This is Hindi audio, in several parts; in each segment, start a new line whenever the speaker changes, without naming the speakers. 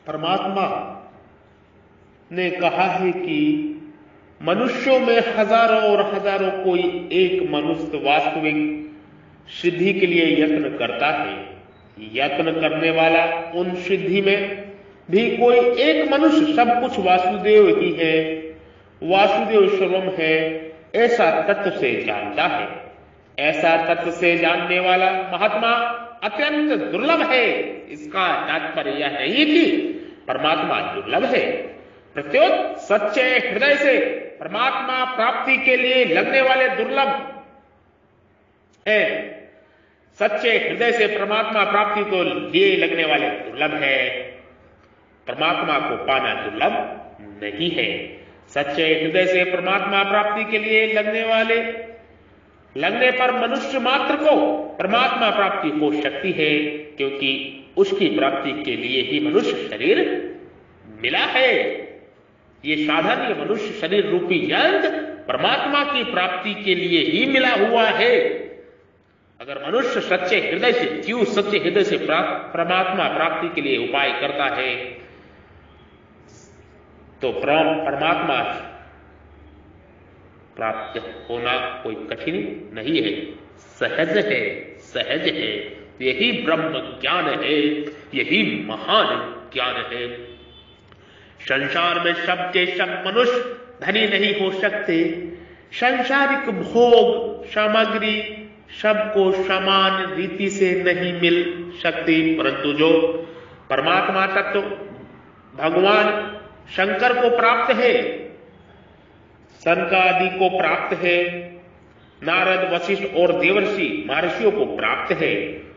परमात्मा ने कहा है कि मनुष्यों में हजारों और हजारों कोई एक मनुष्य वास्तविक सिद्धि के लिए यत्न करता है। यत्न करने वाला उन सिद्धि में भी कोई एक मनुष्य सब कुछ वासुदेव ही है, वासुदेव सर्वम है, ऐसा तत्व से जानता है। ऐसा तत्व से जानने वाला महात्मा अत्यंत दुर्लभ है। इसका तात्पर्य यह नहीं कि परमात्मा दुर्लभ है, प्रत्युत सच्चे हृदय से परमात्मा प्राप्ति के लिए लगने वाले दुर्लभ है। सच्चे हृदय से परमात्मा प्राप्ति को लिए लगने वाले दुर्लभ है। परमात्मा को पाना दुर्लभ नहीं है। सच्चे हृदय से परमात्मा प्राप्ति के लिए लगने पर मनुष्य मात्र को परमात्मा प्राप्ति हो सकती है, क्योंकि उसकी प्राप्ति के लिए ही मनुष्य शरीर मिला है। ये साधन, ये मनुष्य शरीर रूपी यंत्र परमात्मा की प्राप्ति के लिए ही मिला हुआ है। अगर मनुष्य सच्चे हृदय से, जीव सच्चे हृदय से परमात्मा प्राप्ति के लिए उपाय करता है तो परमात्मा प्राप्त होना कोई कठिन नहीं है, सहज है, सहज है। यही ब्रह्म ज्ञान है, यही महान ज्ञान है। संसार में सब के सब मनुष्य धनी नहीं हो सकते। सांसारिक भोग सामग्री सबको समान रीति से नहीं मिल सकती, परंतु जो परमात्मा तत्व भगवान शंकर को प्राप्त है, सनकादि को प्राप्त है, नारद वशिष्ठ और देवर्षि महर्षियों को प्राप्त है,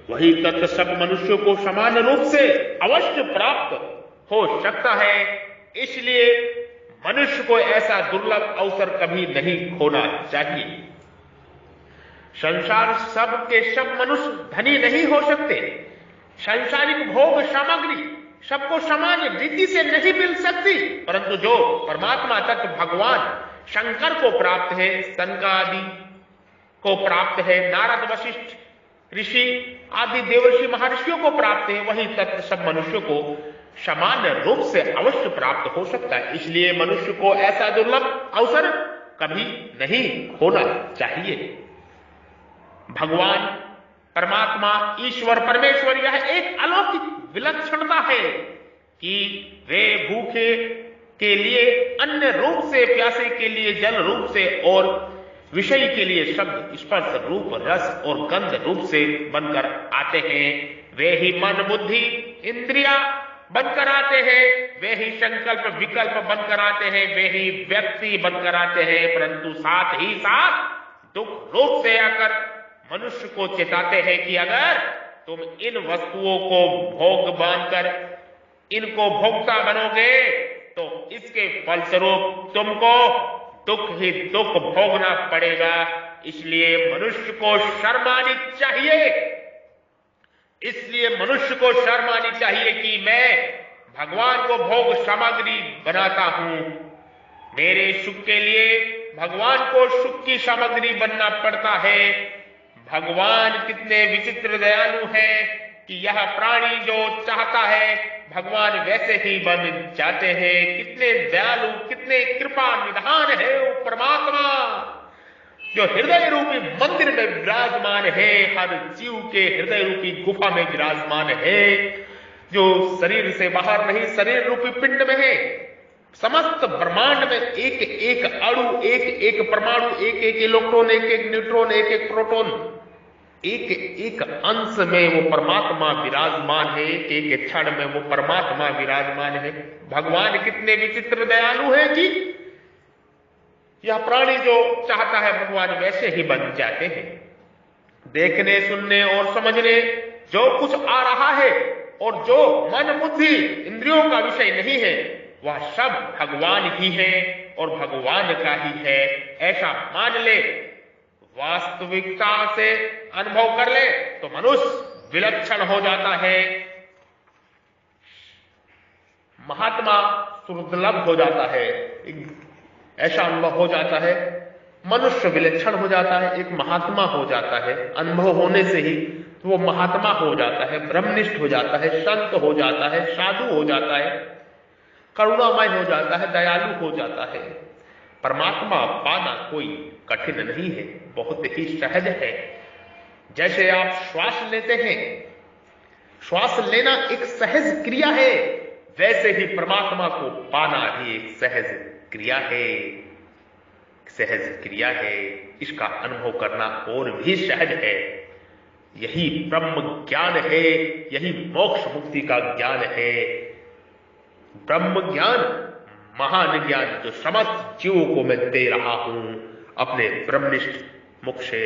वही तत्व सब मनुष्यों को समान रूप से अवश्य प्राप्त हो सकता है। इसलिए मनुष्य को ऐसा दुर्लभ अवसर कभी नहीं खोना चाहिए। संसार सब के सब मनुष्य धनी नहीं हो सकते। सांसारिक भोग सामग्री सबको समान रीति से नहीं मिल सकती, परंतु जो परमात्मा तत्व भगवान शंकर को प्राप्त है, सनकादि को प्राप्त है, नारद वशिष्ठ ऋषि आदि देवर्षि महर्षियों को प्राप्त है, वही तत्व सब मनुष्यों को समान रूप से अवश्य प्राप्त हो सकता है। इसलिए मनुष्य को ऐसा दुर्लभ अवसर कभी नहीं खोना चाहिए। भगवान परमात्मा ईश्वर परमेश्वर यह एक अलौकिक विलक्षणता है कि वे भूखे के लिए अन्न रूप से, प्यासे के लिए जल रूप से और विषय के लिए शब्द स्पर्श रूप रस और गंध रूप से बनकर आते हैं। वे ही मन बुद्धि इंद्रिया बनकर आते हैं, वे ही संकल्प विकल्प बनकर आते हैं, वे ही व्यक्ति बनकर आते हैं, परंतु साथ ही साथ दुख रूप से आकर मनुष्य को चेताते हैं कि अगर तुम इन वस्तुओं को भोग बांधकर इनको भोगता बनोगे तो इसके फलस्वरूप तुमको दुख ही दुख भोगना पड़ेगा। इसलिए मनुष्य को शर्म आनी चाहिए, इसलिए मनुष्य को शर्म आनी चाहिए कि मैं भगवान को भोग सामग्री बनाता हूं। मेरे सुख के लिए भगवान को सुख की सामग्री बनना पड़ता है। भगवान कितने विचित्र दयालु हैं कि यह प्राणी जो चाहता है भगवान वैसे ही बन जाते हैं। कितने दयालु, कितने कृपा निधान है वो परमात्मा जो हृदय रूपी मंदिर में विराजमान है, हर जीव के हृदय रूपी गुफा में विराजमान है, जो शरीर से बाहर नहीं शरीर रूपी पिंड में है। समस्त ब्रह्मांड में एक एक अणु, एक एक परमाणु, एक एक इलेक्ट्रॉन, एक एक न्यूट्रॉन, एक एक प्रोटॉन एक एक अंश में वो परमात्मा विराजमान है, एक एक क्षण में वो परमात्मा विराजमान है। भगवान कितने विचित्र दयालु है जी। यह प्राणी जो चाहता है भगवान वैसे ही बन जाते हैं। देखने, सुनने और समझने जो कुछ आ रहा है और जो मन बुद्धि इंद्रियों का विषय नहीं है, वह सब भगवान ही है और भगवान का ही है, ऐसा मान ले, वास्तविकता से अनुभव कर ले तो मनुष्य विलक्षण हो जाता है, महात्मा दुर्लभ हो जाता है। ऐसा अनुभव हो जाता है, मनुष्य विलक्षण हो जाता है, एक महात्मा हो जाता है। अनुभव होने से ही वो महात्मा हो जाता है, ब्रह्मनिष्ठ हो जाता है, संत हो जाता है, साधु हो जाता है, करुणामय हो जाता है, दयालु हो जाता है। परमात्मा पाना कोई कठिन नहीं है, बहुत ही सहज है। जैसे आप श्वास लेते हैं, श्वास लेना एक सहज क्रिया है, वैसे ही परमात्मा को पाना भी एक सहज क्रिया है, सहज क्रिया है। इसका अनुभव करना और भी सहज है। यही ब्रह्म ज्ञान है, यही मोक्ष मुक्ति का ज्ञान है। ब्रह्म ज्ञान, महान ज्ञान जो समस्त जीवों को मैं दे रहा हूं अपने ब्रह्मनिष्ठ मुख से।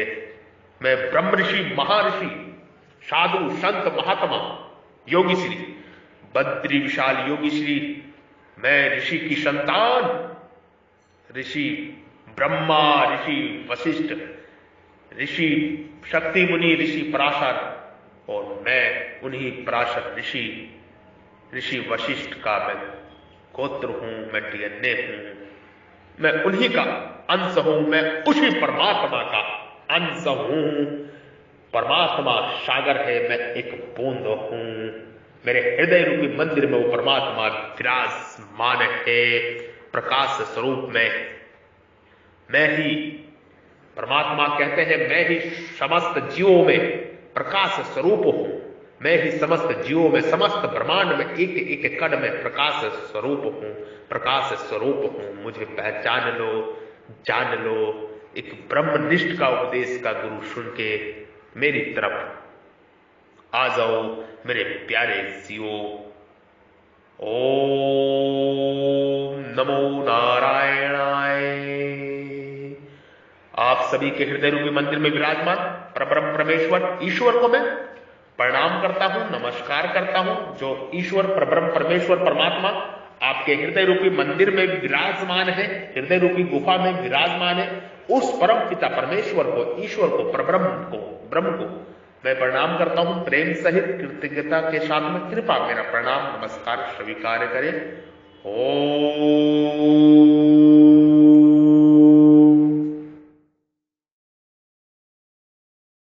मैं ब्रह्म ऋषि, महर्षि, साधु, संत, महात्मा, योगी श्री, बद्री विशाल योगी श्री, मैं ऋषि की संतान, ऋषि ब्रह्मा, ऋषि वशिष्ठ, ऋषि शक्ति मुनि, ऋषि पराशर, और मैं उन्हीं पराशर ऋषि वशिष्ठ का मैं गोत्र हूं, मैं डीएनए हूं, मैं उन्हीं का अंश हूं, मैं उसी परमात्मा का अंश हूं। परमात्मा सागर है, मैं एक बूंद हूं। मेरे हृदय रूपी मंदिर में वो परमात्मा विराजमान है, प्रकाश स्वरूप में। मैं ही, परमात्मा कहते हैं, मैं ही समस्त जीवों में प्रकाश स्वरूप हूं। मैं ही समस्त जीवों में, समस्त ब्रह्मांड में एक एक कण में प्रकाश स्वरूप हूं, प्रकाश स्वरूप हूं। मुझे पहचान लो, जान लो। एक ब्रह्मनिष्ठ का उपदेश का गुरु सुन के मेरी तरफ आ जाओ मेरे प्यारे जीवो। ओम नमो नारायणाय। आप सभी के हृदय रूपी मंदिर में विराजमान परब्रह्म परमेश्वर ईश्वर को मैं प्रणाम करता हूं, नमस्कार करता हूं। जो ईश्वर परब्रह्म परमेश्वर परमात्मा आपके हृदय रूपी मंदिर में विराजमान है, हृदय रूपी गुफा में विराजमान है, उस परम पिता परमेश्वर को, ईश्वर को, परब्रह्म को, ब्रह्म को मैं प्रणाम करता हूं। प्रेम सहित कृतज्ञता के साथ में कृपा मेरा प्रणाम नमस्कार स्वीकार करें। ओम